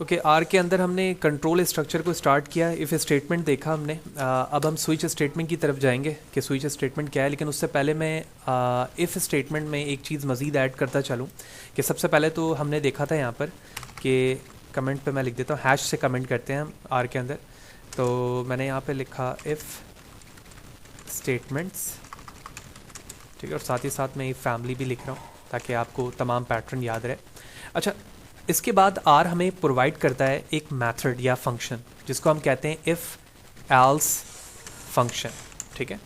Okay are के अंदर हमने कंट्रोल स्ट्रक्चर को स्टार्ट किया, इफ़ स्टेटमेंट देखा हमने। अब हम स्विच स्टेटमेंट की तरफ जाएंगे कि स्विच स्टेटमेंट क्या है, लेकिन उससे पहले मैं इफ़ स्टेटमेंट में एक चीज़ मज़ीद ऐड करता चलूँ कि सबसे पहले तो हमने देखा था यहाँ पर कि कमेंट पे मैं लिख देता हूँ, हैश से कमेंट करते हैं हम आर के अंदर। तो मैंने यहाँ पे लिखा इफ़ स्टेटमेंट्स, ठीक है, और साथ ही साथ मैं इफ़ फैमिली भी लिख रहा हूँ ताकि आपको तमाम पैटर्न याद रहे। अच्छा, इसके बाद आर हमें प्रोवाइड करता है एक मेथड या फंक्शन जिसको हम कहते हैं इफ़ एल्स फंक्शन, ठीक है।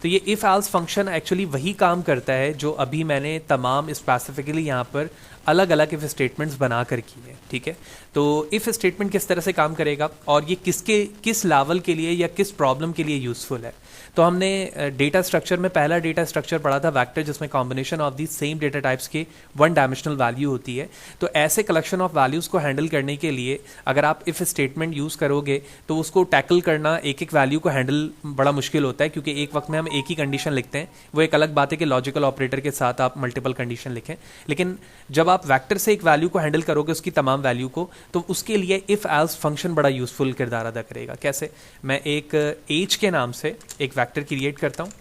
तो ये इफ़ एल्स फंक्शन एक्चुअली वही काम करता है जो अभी मैंने तमाम स्पेसिफिकली यहाँ पर अलग अलग इफ़ स्टेटमेंट्स बना कर की है, ठीक है। तो इफ़ स्टेटमेंट किस तरह से काम करेगा और ये किस लेवल के लिए या किस प्रॉब्लम के लिए यूज़फुल है। तो हमने डेटा स्ट्रक्चर में पहला डेटा स्ट्रक्चर पढ़ा था वेक्टर, जिसमें combination of the same data types के वन डायमेंशनल वैल्यू होती है। तो ऐसे कलेक्शन ऑफ वैल्यूज़ को हैंडल करने के लिए अगर आप इफ़ स्टेटमेंट यूज़ करोगे तो उसको टैकल करना, एक एक वैल्यू को हैंडल बड़ा मुश्किल होता है, क्योंकि एक वक्त में हम एक ही कंडीशन लिखते हैं। वो एक अलग बात है कि लॉजिकल ऑपरेटर के साथ आप मल्टीपल कंडीशन लिखें, लेकिन जब आप वेक्टर से एक वैल्यू को हैंडल करोगे, उसकी तमाम वैल्यू को, तो उसके लिए इफ़ एल्स फंक्शन बड़ा यूज़फुल किरदार अदा करेगा। कैसे? मैं एक एज के नाम से एक वेक्टर क्रिएट करता हूं।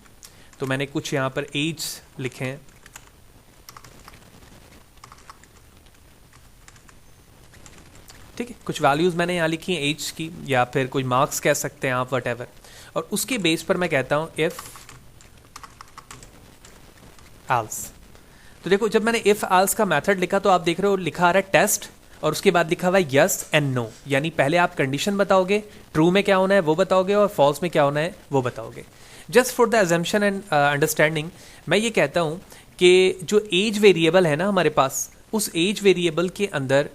तो मैंने कुछ यहां पर एज लिखे हैं, ठीक है, कुछ वैल्यूज मैंने यहां लिखी हैं एज की, या फिर कोई मार्क्स कह सकते हैं आप, वट एवर। और उसके बेस पर मैं कहता हूं इफ एल्स। तो देखो, जब मैंने इफ एल्स का मेथड लिखा तो आप देख रहे हो लिखा आ रहा है टेस्ट, और उसके बाद लिखा हुआ है यस एंड नो, यानी पहले आप कंडीशन बताओगे, ट्रू में क्या होना है वो बताओगे, और फॉल्स में क्या होना है वो बताओगे। Just for the assumption and understanding मैं ये कहता हूँ कि जो एज वेरिएबल है ना हमारे पास, उस एज वेरिएबल के अंदर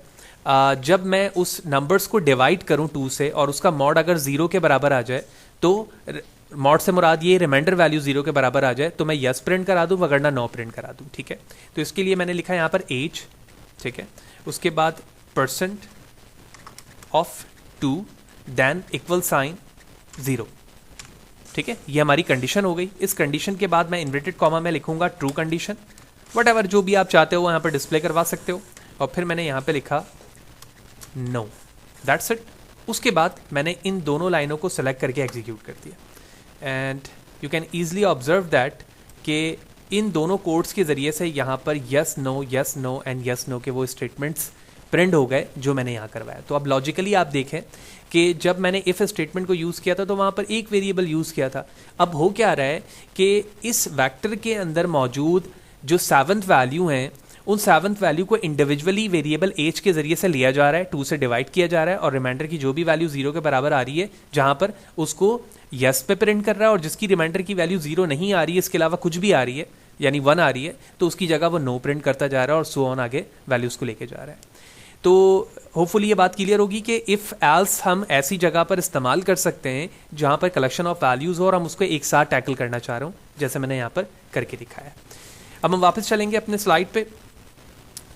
जब मैं उस नंबर्स को डिवाइड करूँ 2 से, और उसका मॉड अगर 0 के बराबर आ जाए, तो मॉड से मुराद ये रिमाइंडर वैल्यू 0 के बराबर आ जाए तो मैं यस प्रिंट करा दूँ, वगरना नो प्रिंट करा दूँ, ठीक है। तो इसके लिए मैंने लिखा यहाँ पर एज, ठीक है, उसके बाद percent of 2 then equal sine 0, ठीक है। ये हमारी कंडीशन हो गई। इस कंडीशन के बाद मैं इन्वर्टेड कॉमा में लिखूंगा ट्रू कंडीशन, वट एवर जो भी आप चाहते हो यहाँ पर डिस्प्ले करवा सकते हो, और फिर मैंने यहाँ पे लिखा नो, दैट्स इट। उसके बाद मैंने इन दोनों लाइनों को सेलेक्ट करके एग्जीक्यूट कर दिया, and you can easily observe that कि इन दोनों कोड्स के जरिए से यहाँ पर yes no and yes no के वो स्टेटमेंट्स प्रिंट हो गए जो मैंने यहाँ करवाया। तो अब लॉजिकली आप देखें कि जब मैंने इफ स्टेटमेंट को यूज़ किया था तो वहाँ पर एक वेरिएबल यूज़ किया था। अब हो क्या रहा है कि इस वेक्टर के अंदर मौजूद जो 7th वैल्यू हैं, उन 7th वैल्यू को इंडिविजुअली वेरिएबल एज के जरिए से लिया जा रहा है, 2 से डिवाइड किया जा रहा है, और रिमाइंडर की जो भी वैल्यू 0 के बराबर आ रही है जहाँ पर उसको यस पे प्रिंट कर रहा है, और जिसकी रिमाइंडर की वैल्यू 0 नहीं आ रही है, इसके अलावा कुछ भी आ रही है यानी 1 आ रही है, तो उसकी जगह वो नो प्रिंट करता जा रहा है, और सो ऑन आगे वैल्यूज़ को लेके जा रहा है। तो होपफुली ये बात क्लियर होगी कि इफ़ एल्स हम ऐसी जगह पर इस्तेमाल कर सकते हैं जहाँ पर कलेक्शन ऑफ वैल्यूज़ हो और हम उसको एक साथ टैकल करना चाह रहा हूँ, जैसे मैंने यहाँ पर करके दिखाया। अब हम वापस चलेंगे अपने स्लाइड पे।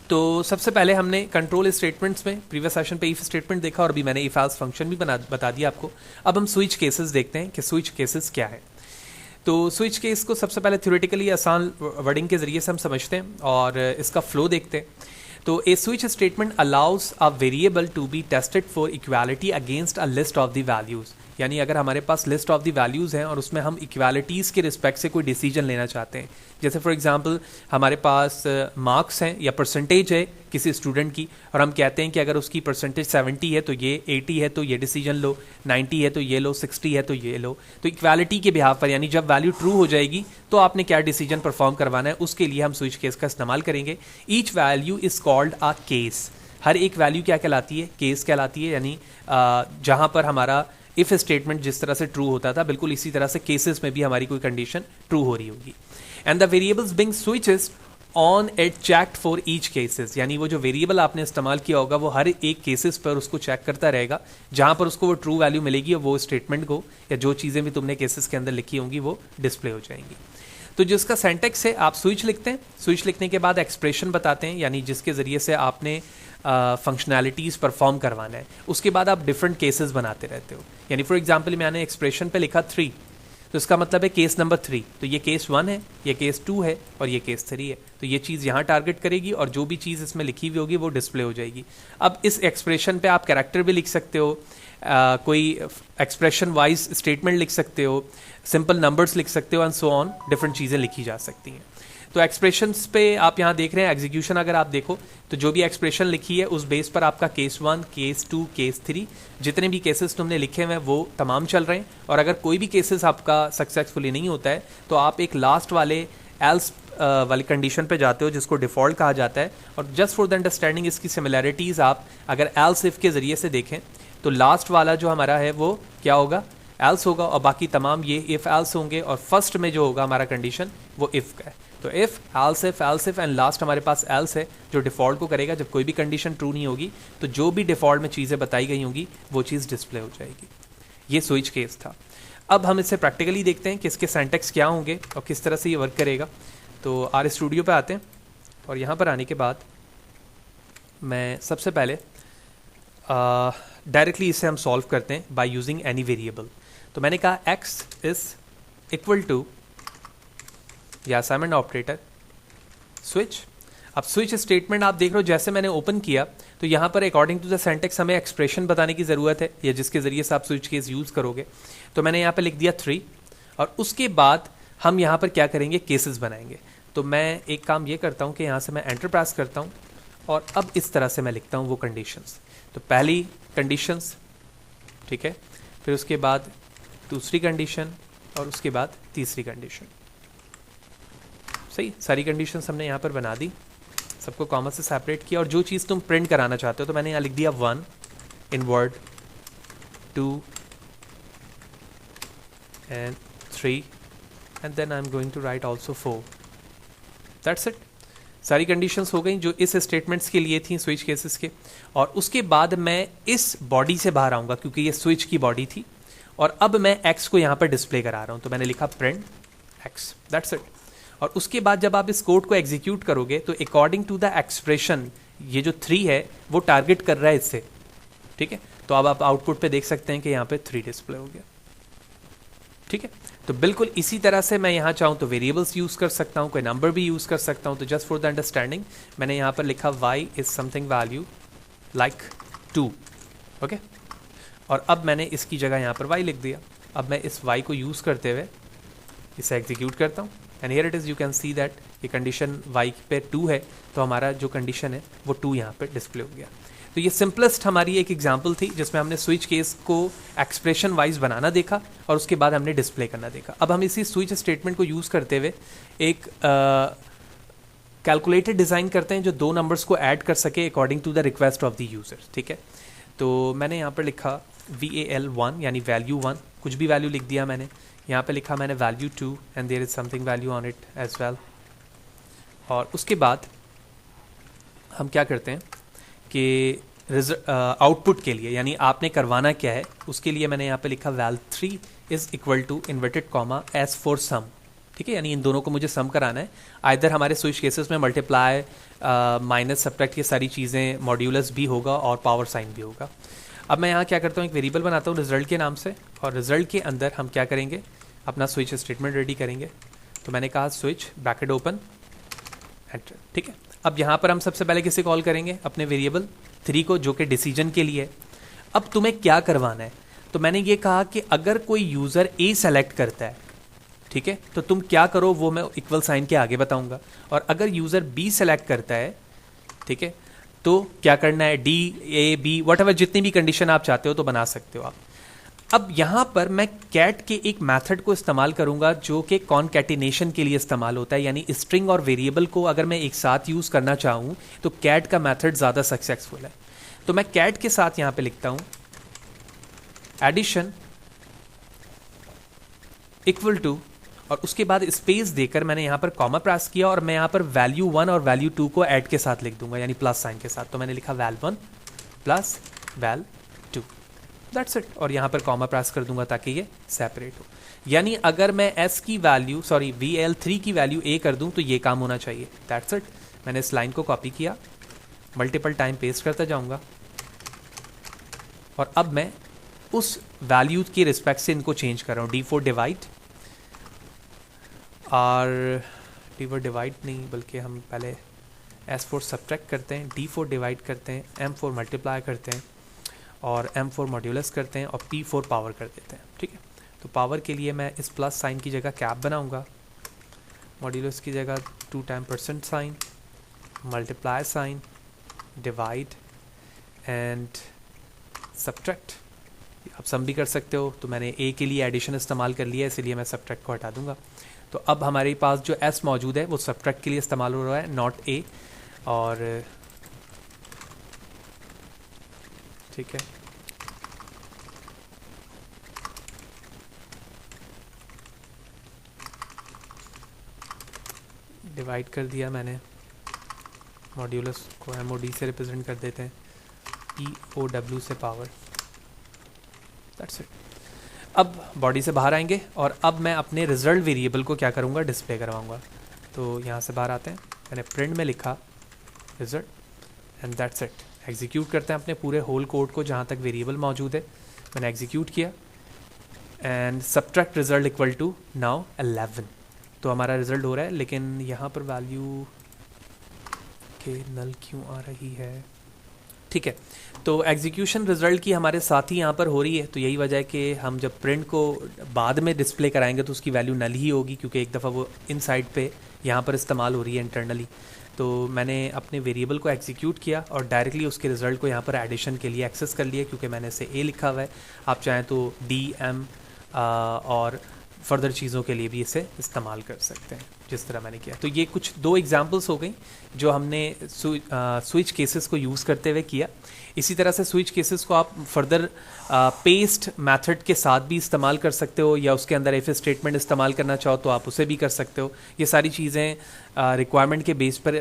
तो सबसे पहले हमने कंट्रोल स्टेटमेंट्स में प्रीवियस सेशन पे इफ स्टेटमेंट देखा, और अभी मैंने इफ एल्स फंक्शन भी बता दिया आपको। अब हम स्विच केसेस देखते हैं कि स्विच केसेस क्या है। तो स्विच केस को सबसे पहले थ्योरेटिकली आसान वर्डिंग के जरिए से हम समझते हैं और इसका फ्लो देखते हैं। तो a switch statement allows a variable to be tested for equality against a list of the values, यानी अगर हमारे पास लिस्ट ऑफ द वैल्यूज़ हैं और उसमें हम इक्वालिटीज़ के रिस्पेक्ट से कोई डिसीजन लेना चाहते हैं, जैसे फॉर एग्जांपल हमारे पास मार्क्स हैं या परसेंटेज है किसी स्टूडेंट की, और हम कहते हैं कि अगर उसकी परसेंटेज 70 है तो ये, 80 है तो ये डिसीजन लो, 90 है तो ये लो, 60 है तो ये लो। तो इक्वालिटी के बिहाफ पर, यानी जब वैल्यू ट्रू हो जाएगी तो आपने क्या डिसीजन परफॉर्म करवाना है, उसके लिए हम स्विच केस का इस्तेमाल करेंगे। Each value is called a case. हर एक वैल्यू क्या कहलाती है? केस कहलाती है, यानी जहाँ पर हमारा इफ स्टेटमेंट जिस तरह से ट्रू होता था, बिल्कुल इसी तरह से केसेस में भी हमारी कोई कंडीशन ट्रू हो रही होगी। And the variables being switches on it checked for each cases, यानी वो जो वेरिएबल आपने इस्तेमाल किया होगा वो हर एक केसेस पर उसको चेक करता रहेगा, जहां पर उसको वो ट्रू वैल्यू मिलेगी और वो स्टेटमेंट को या जो चीज़ें भी तुमने केसेस के अंदर लिखी होंगी वो डिस्प्ले हो जाएंगी। तो जिसका सेंटेक्स है, आप स्विच लिखते हैं, स्विच लिखने के बाद एक्सप्रेशन बताते हैं, यानी जिसके ज़रिए से आपने फंक्शनैलिटीज़ परफॉर्म करवाना है। उसके बाद आप डिफरेंट केसेस बनाते रहते हो, यानी फॉर एग्जांपल मैंने एक्सप्रेशन पे लिखा 3, तो इसका मतलब है केस नंबर 3, तो ये केस 1 है, ये केस 2 है और ये केस 3 है। तो ये चीज़ यहाँ टारगेट करेगी और जो भी चीज़ इसमें लिखी हुई होगी वो डिस्प्ले हो जाएगी। अब इस एक्सप्रेशन पे आप कैरेक्टर भी लिख सकते हो, कोई एक्सप्रेशन वाइज स्टेटमेंट लिख सकते हो, सिंपल नंबर्स लिख सकते हो एंड सो ऑन, डिफरेंट चीज़ें लिखी जा सकती हैं। तो एक्सप्रेशंस पे आप यहाँ देख रहे हैं एग्जीक्यूशन, अगर आप देखो तो जो भी एक्सप्रेशन लिखी है उस बेस पर आपका केस 1, केस 2, केस 3 जितने भी केसेस तुमने लिखे हुए हैं वो तमाम चल रहे हैं। और अगर कोई भी केसेस आपका सक्सेसफुली नहीं होता है तो आप एक लास्ट वाले एल्स वाली कंडीशन पे जाते हो जिसको डिफ़ॉल्ट कहा जाता है। और जस्ट फॉर द अंडरस्टैंडिंग इसकी सिमिलैरिटीज़ आप अगर एल्स इफ़ के ज़रिए से देखें तो लास्ट वाला जो हमारा है वो क्या होगा, एल्स होगा, और बाकी तमाम ये इफ़ एल्स होंगे। और फर्स्ट में जो होगा हमारा कंडीशन वो इफ़ का है। तो if else if and last हमारे पास एल्स है जो डिफ़ॉल्ट को करेगा। जब कोई भी कंडीशन ट्रू नहीं होगी तो जो भी डिफ़ॉल्ट में चीज़ें बताई गई होंगी वो चीज़ डिस्प्ले हो जाएगी। ये स्विच केस था। अब हम इससे प्रैक्टिकली देखते हैं कि इसके सिंटैक्स क्या होंगे और किस तरह से ये वर्क करेगा। तो आर स्टूडियो पे आते हैं और यहाँ पर आने के बाद मैं सबसे पहले डायरेक्टली इसे हम सॉल्व करते हैं बाय यूजिंग एनी वेरिएबल। तो मैंने कहा एक्स इज इक्वल टू या असाइनमेंट ऑपरेटर स्विच। अब स्विच स्टेटमेंट आप देख रहे हो जैसे मैंने ओपन किया तो यहाँ पर अकॉर्डिंग टू द सिंटैक्स हमें एक्सप्रेशन बताने की ज़रूरत है या जिसके ज़रिए से आप स्विच केस यूज़ करोगे। तो मैंने यहाँ पर लिख दिया 3 और उसके बाद हम यहाँ पर क्या करेंगे, केसेस बनाएंगे। तो मैं एक काम ये करता हूँ कि यहाँ से मैं एंटर प्रेस करता हूँ और अब इस तरह से मैं लिखता हूँ वो कंडीशंस। तो पहली कंडीशंस, ठीक है, फिर उसके बाद दूसरी कंडीशन और उसके बाद तीसरी कंडीशन। सही, सारी कंडीशंस हमने यहाँ पर बना दी, सबको कॉमा से सेपरेट किया। और जो चीज़ तुम प्रिंट कराना चाहते हो तो मैंने यहाँ लिख दिया 1 इन word, 2 and 3 and then I'm going to write also 4. That's it. सारी कंडीशंस हो गई जो इस स्टेटमेंट्स के लिए थी स्विच केसेस के। और उसके बाद मैं इस बॉडी से बाहर आऊँगा क्योंकि ये स्विच की बॉडी थी और अब मैं x को यहाँ पर डिस्प्ले करा रहा हूँ। तो मैंने लिखा प्रिंट x, दैट्स इट। और उसके बाद जब आप इस कोड को एग्जीक्यूट करोगे तो अकॉर्डिंग टू द एक्सप्रेशन ये जो 3 है वो टारगेट कर रहा है इससे, ठीक है। तो अब आप आउटपुट पे देख सकते हैं कि यहाँ पे 3 डिस्प्ले हो गया, ठीक है। तो बिल्कुल इसी तरह से मैं यहाँ चाहूँ तो वेरिएबल्स यूज़ कर सकता हूँ, कोई नंबर भी यूज़ कर सकता हूँ। तो जस्ट फॉर द अंडरस्टैंडिंग मैंने यहाँ पर लिखा y is something value like 2, okay. और अब मैंने इसकी जगह यहाँ पर y लिख दिया। अब मैं इस y को यूज़ करते हुए इसे एग्जीक्यूट करता हूँ and here it is, you can see that ये कंडीशन y पे 2 है तो हमारा जो कंडीशन है वो 2 यहाँ पे डिस्प्ले हो गया। तो ये सिंपलेस्ट हमारी एक एग्जांपल थी जिसमें हमने स्विच केस को एक्सप्रेशन वाइज बनाना देखा और उसके बाद हमने डिस्प्ले करना देखा। अब हम इसी स्विच स्टेटमेंट को यूज़ करते हुए एक कैलकुलेटर डिज़ाइन करते हैं जो 2 नंबर्स को ऐड कर सके according to the request of the user, ठीक है। तो मैंने यहाँ पर लिखा VAL1 यानी वैल्यू 1, कुछ भी वैल्यू लिख दिया मैंने। यहाँ पे लिखा मैंने value 2 and there is something value on it as well. और उसके बाद हम क्या करते हैं कि आउटपुट के लिए यानी आपने करवाना क्या है उसके लिए मैंने यहाँ पे लिखा val3 is equal to inverted comma s for sum, ठीक है। यानी इन दोनों को मुझे सम कराना है। आइदर हमारे स्विच केसेस में मल्टीप्लाई, माइनस, सब्ट्रैक्ट ये सारी चीज़ें, मॉड्यूलस भी होगा और पावर साइन भी होगा। अब मैं यहाँ क्या करता हूँ, एक वेरिएबल बनाता हूँ रिजल्ट के नाम से और रिजल्ट के अंदर हम क्या करेंगे, अपना स्विच स्टेटमेंट रेडी करेंगे। तो मैंने कहा स्विच ब्रैकेट ओपन एंटर, ठीक है। अब यहाँ पर हम सबसे पहले किसे कॉल करेंगे, अपने वेरिएबल 3 को जो कि डिसीजन के लिए है। अब तुम्हें क्या करवाना है, तो मैंने ये कहा कि अगर कोई यूज़र ए सेलेक्ट करता है, ठीक है, तो तुम क्या करो वो मैं इक्वल साइन के आगे बताऊंगा। और अगर यूज़र बी सेलेक्ट करता है, ठीक है, तो क्या करना है, डी, ए, बी, व्हाटएवर जितनी भी कंडीशन आप चाहते हो तो बना सकते हो आप। अब यहाँ पर मैं कैट के एक मेथड को इस्तेमाल करूँगा जो कि कॉनकैटिनेशन के लिए इस्तेमाल होता है, यानी स्ट्रिंग और वेरिएबल को अगर मैं एक साथ यूज़ करना चाहूँ तो कैट का मेथड ज़्यादा सक्सेसफुल है। तो मैं कैट के साथ यहाँ पे लिखता हूँ एडिशन इक्वल टू और उसके बाद स्पेस देकर मैंने यहाँ पर कॉमा प्रेस किया और मैं यहाँ पर वैल्यू 1 और वैल्यू 2 को ऐड के साथ लिख दूंगा यानी प्लस साइन के साथ। तो मैंने लिखा val1 plus val2, that's it. और यहाँ पर कॉमा प्रेस कर दूंगा ताकि ये सेपरेट हो। यानी अगर मैं s की वैल्यू VL3 की वैल्यू a कर दूं तो ये काम होना चाहिए, दैट्स इट। मैंने इस लाइन को कॉपी किया, मल्टीपल टाइम पेस्ट करता जाऊंगा और अब मैं उस वैल्यू की रिस्पेक्ट से इनको चेंज कर रहा हूँ। D4 divide R D for divide नहीं, बल्कि हम पहले एस फॉर सब्ट्रैक्ट करते हैं, डी फॉर डिवाइड करते हैं, एम फॉर मल्टीप्लाई करते हैं और एम फॉर मॉड्यूलस करते हैं और पी फॉर पावर कर देते हैं। ठीक है, तो पावर के लिए मैं इस प्लस साइन की जगह कैप बनाऊंगा, मॉड्यूलस की जगह 2 time percent sine, multiply sine, divide and subtract. आप सम भी कर सकते हो, तो मैंने ए के लिए एडिशन इस्तेमाल कर लिया है, इसलिए मैं सब्ट्रैक्ट को हटा दूंगा। तो अब हमारे पास जो एस मौजूद है वो सब्ट्रैक्ट के लिए इस्तेमाल हो रहा है, नॉट ए। और ठीक है, डिवाइड कर दिया मैंने, मॉड्यूलस को एमओडी से रिप्रेजेंट कर देते हैं, EOW से पावर, दैट्स इट। अब बॉडी से बाहर आएंगे और अब मैं अपने रिजल्ट वेरिएबल को क्या करूँगा, डिस्प्ले करवाऊँगा। तो यहाँ से बाहर आते हैं, मैंने प्रिंट में लिखा result and that's it. Execute करते हैं अपने पूरे होल कोड को जहाँ तक वेरिएबल मौजूद है, मैंने एग्जीक्यूट किया and subtract result equal to now 11। तो हमारा रिजल्ट हो रहा है, लेकिन यहाँ पर वैल्यू के नल क्यों आ रही है। ठीक है, तो एग्जीक्यूशन रिजल्ट की हमारे साथ ही यहाँ पर हो रही है, तो यही वजह है कि हम जब प्रिंट को बाद में डिस्प्ले कराएंगे तो उसकी वैल्यू नल ही होगी, क्योंकि एक दफ़ा वो इन साइड पे यहाँ पर इस्तेमाल हो रही है इंटरनली। तो मैंने अपने वेरिएबल को एग्जीक्यूट किया और डायरेक्टली उसके रिजल्ट को यहाँ पर एडिशन के लिए एक्सेस कर लिया, क्योंकि मैंने इसे ए लिखा हुआ है। आप चाहें तो डी, एम और फर्दर चीज़ों के लिए भी इसे इस्तेमाल कर सकते हैं, जिस तरह मैंने किया। तो ये कुछ 2 एग्जांपल्स हो गई जो हमने स्विच केसेस को यूज़ करते हुए किया। इसी तरह से स्विच केसेस को आप फर्दर पेस्ट मेथड के साथ भी इस्तेमाल कर सकते हो, या उसके अंदर इफ स्टेटमेंट इस्तेमाल करना चाहो तो आप उसे भी कर सकते हो। ये सारी चीज़ें रिक्वायरमेंट के बेस पर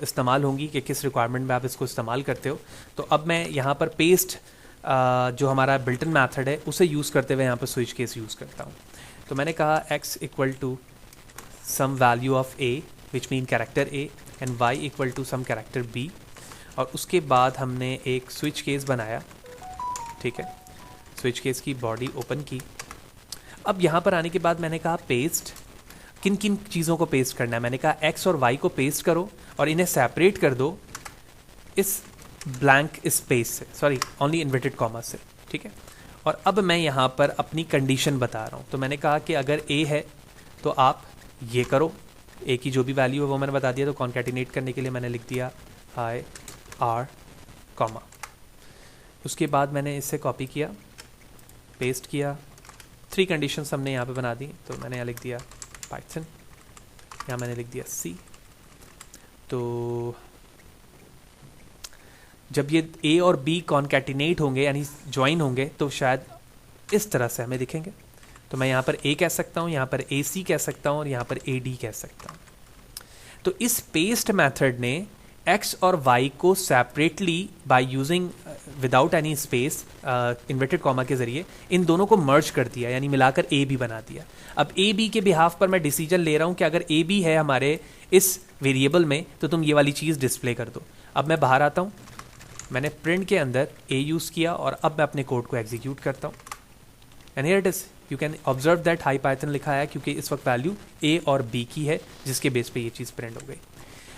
इस्तेमाल होंगी कि किस रिक्वायरमेंट में आप इसको इस्तेमाल करते हो। तो अब मैं यहाँ पर पेस्ट जो हमारा बिल्टन मैथड है उसे यूज़ करते हुए यहाँ पर स्विच केस यूज़ करता हूँ। तो मैंने कहा x equal to some value of a which mean character a and y equal to some character b, और उसके बाद हमने एक स्विच केस बनाया। ठीक है, स्विच केस की बॉडी ओपन की। अब यहाँ पर आने के बाद मैंने कहा पेस्ट, किन किन चीज़ों को पेस्ट करना है। मैंने कहा x और y को पेस्ट करो और इन्हें सेपरेट कर दो इस ब्लैंक स्पेस से, सॉरी ओनली इन्वर्टेड कॉमा से। ठीक है, और अब मैं यहाँ पर अपनी कंडीशन बता रहा हूँ। तो मैंने कहा कि अगर a है तो आप ये करो, a की जो भी वैल्यू है वो मैंने बता दिया। तो कॉन्कैटिनेट करने के लिए मैंने लिख दिया I R कॉमा। उसके बाद मैंने इससे कॉपी किया, पेस्ट किया, 3 कंडीशंस हमने यहाँ पे बना दी। तो मैंने यहाँ लिख दिया पाइथन, यहाँ मैंने लिख दिया C। तो जब ये A और B कॉन्कैटिनेट होंगे यानी ज्वाइन होंगे तो शायद इस तरह से हमें दिखेंगे। तो मैं यहाँ पर A कह सकता हूँ, यहाँ पर AC कह सकता हूँ और यहाँ पर AD कह सकता हूँ। तो इस पेस्ट मेथड ने x और y को separately by using without any space inverted comma के ज़रिए इन दोनों को मर्ज कर दिया, यानी मिलाकर ए बी बना दिया। अब ए बी के बिहाफ पर मैं डिसीजन ले रहा हूँ कि अगर ए बी है हमारे इस वेरिएबल में तो तुम ये वाली चीज़ डिस्प्ले कर दो। अब मैं बाहर आता हूँ, मैंने प्रिंट के अंदर ए यूज़ किया और अब मैं अपने कोड को एग्जीक्यूट करता हूँ and here it is. You can observe that high Python लिखा है क्योंकि इस वक्त वैल्यू ए और बी की है जिसके बेस पे ये चीज़ प्रिंट हो गई।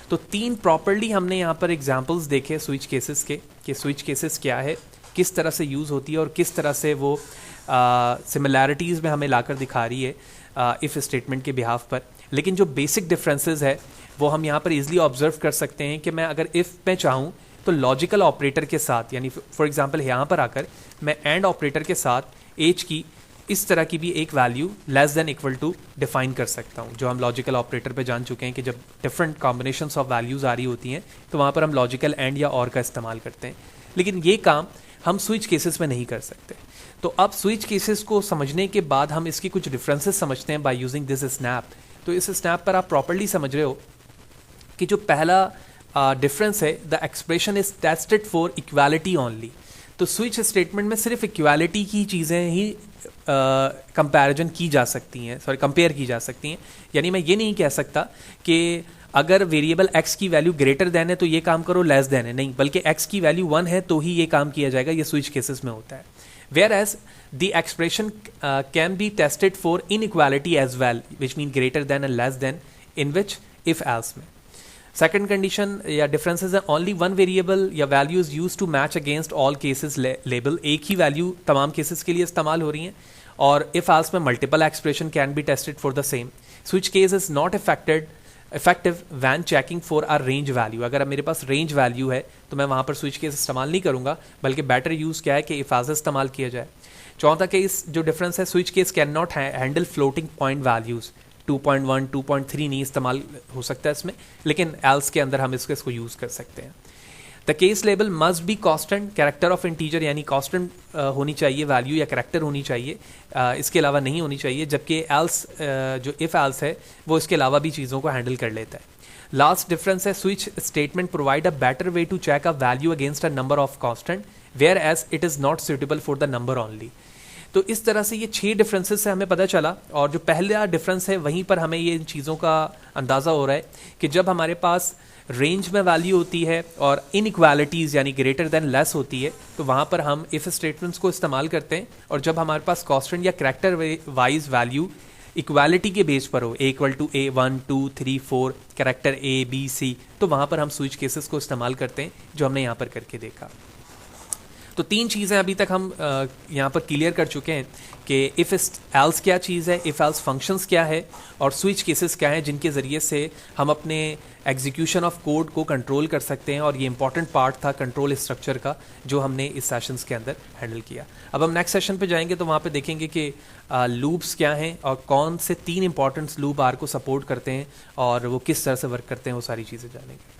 तो 3 प्रॉपर्ली हमने यहाँ पर एग्जांपल्स देखे स्विच केसेस के, कि स्विच केसेस क्या है, किस तरह से यूज़ होती है और किस तरह से वो सिमिलैरिटीज़ में हमें लाकर दिखा रही है इफ़ स्टेटमेंट के बिहाफ पर। लेकिन जो बेसिक डिफरेंसेस है वो हम यहाँ पर ईजिली ऑब्जर्व कर सकते हैं कि मैं अगर इफ़ में चाहूँ तो लॉजिकल ऑपरेटर के साथ, यानी फॉर एग्जांपल यहाँ पर आकर मैं एंड ऑपरेटर के साथ एज की इस तरह की भी एक value less than equal to define कर सकता हूँ, जो हम लॉजिकल ऑपरेटर पे जान चुके हैं कि जब डिफरेंट कॉम्बिनेशंस ऑफ वैल्यूज़ आ रही होती हैं तो वहाँ पर हम लॉजिकल एंड या और का इस्तेमाल करते हैं। लेकिन ये काम हम स्विच केसेस में नहीं कर सकते। तो अब स्विच केसेस को समझने के बाद हम इसकी कुछ डिफरेंसेस समझते हैं बाय यूजिंग दिस स्नैप। तो इस स्नैप पर आप प्रॉपर्ली समझ रहे हो कि जो पहला डिफरेंस है, the expression is tested for equality only. तो स्विच स्टेटमेंट में सिर्फ इक्वालिटी की चीज़ें ही कंपैरिजन की जा सकती हैं, कंपेयर की जा सकती हैं। यानी मैं ये नहीं कह सकता कि अगर वेरिएबल x की वैल्यू ग्रेटर देन है तो ये काम करो, लेस देन है नहीं, बल्कि x की वैल्यू 1 है तो ही ये काम किया जाएगा, ये स्विच केसेस में होता है. Where as the expression can be tested for inequality as well, which mean greater than and less than, in which if else में. सेकंड कंडीशन या डिफरेंसेस है ओनली वन वेरिएबल या value is use to match against all cases label, एक ही value तमाम cases के लिए इस्तेमाल हो रही है. और इफ एल्स में multiple expression can be tested for the same. Switch case is not effective when checking for are range value. अगर मेरे पास रेंज वैल्यू है तो मैं वहां पर स्विच केस इस्तेमाल नहीं करूंगा, बल्कि बेटर यूज क्या है कि इफ एल्स इस्तेमाल किया जाए. चौथा केस जो डिफरेंस है, switch case can not handle floating point values. 2.1 2.3 नहीं इस्तेमाल हो सकता है इसमें, लेकिन एल्स के अंदर हम इसको यूज कर सकते हैं. The case label must be constant character of integer, यानी कांस्टेंट होनी चाहिए वैल्यू या कैरेक्टर होनी चाहिए, इसके अलावा नहीं होनी चाहिए. जबकि एल्स जो इफ एल्स है वो इसके अलावा भी चीज़ों को हैंडल कर लेता है. लास्ट डिफरेंस है, switch statement provide a better way to check a value against a number of constant where as it is not suitable for the number only. तो इस तरह से ये 6 डिफरेंसेस से हमें पता चला. और जो पहला डिफरेंस है वहीं पर हमें ये इन चीज़ों का अंदाज़ा हो रहा है कि जब हमारे पास रेंज में वैल्यू होती है और इनइक्वालिटीज़ यानी ग्रेटर देन लेस होती है तो वहाँ पर हम इफ स्टेटमेंट्स को इस्तेमाल करते हैं. और जब हमारे पास कांस्टेंट या कैरेक्टर वाइज वैल्यू इक्वालिटी के बेस पर हो, a equal to a 1 2 3 4 character a b c, तो वहाँ पर हम स्विच केसेस को इस्तेमाल करते हैं, जो हमने यहाँ पर करके देखा. तो 3 चीज़ें अभी तक हम यहाँ पर क्लियर कर चुके हैं कि इफ़ एल्स क्या चीज़ है, इफ़ एल्स फंक्शंस क्या है और स्विच केसेस क्या हैं, जिनके ज़रिए से हम अपने एग्जीक्यूशन ऑफ कोड को कंट्रोल कर सकते हैं. और ये इंपॉर्टेंट पार्ट था कंट्रोल स्ट्रक्चर का, जो हमने इस सेशंस के अंदर हैंडल किया. अब हम नेक्स्ट सेशन पे जाएंगे तो वहाँ पे देखेंगे कि लूप्स क्या हैं और कौन से 3 इंपॉर्टेंट लूप आर को सपोर्ट करते हैं और वो किस तरह से वर्क करते हैं, वो सारी चीज़ें जानेंगे.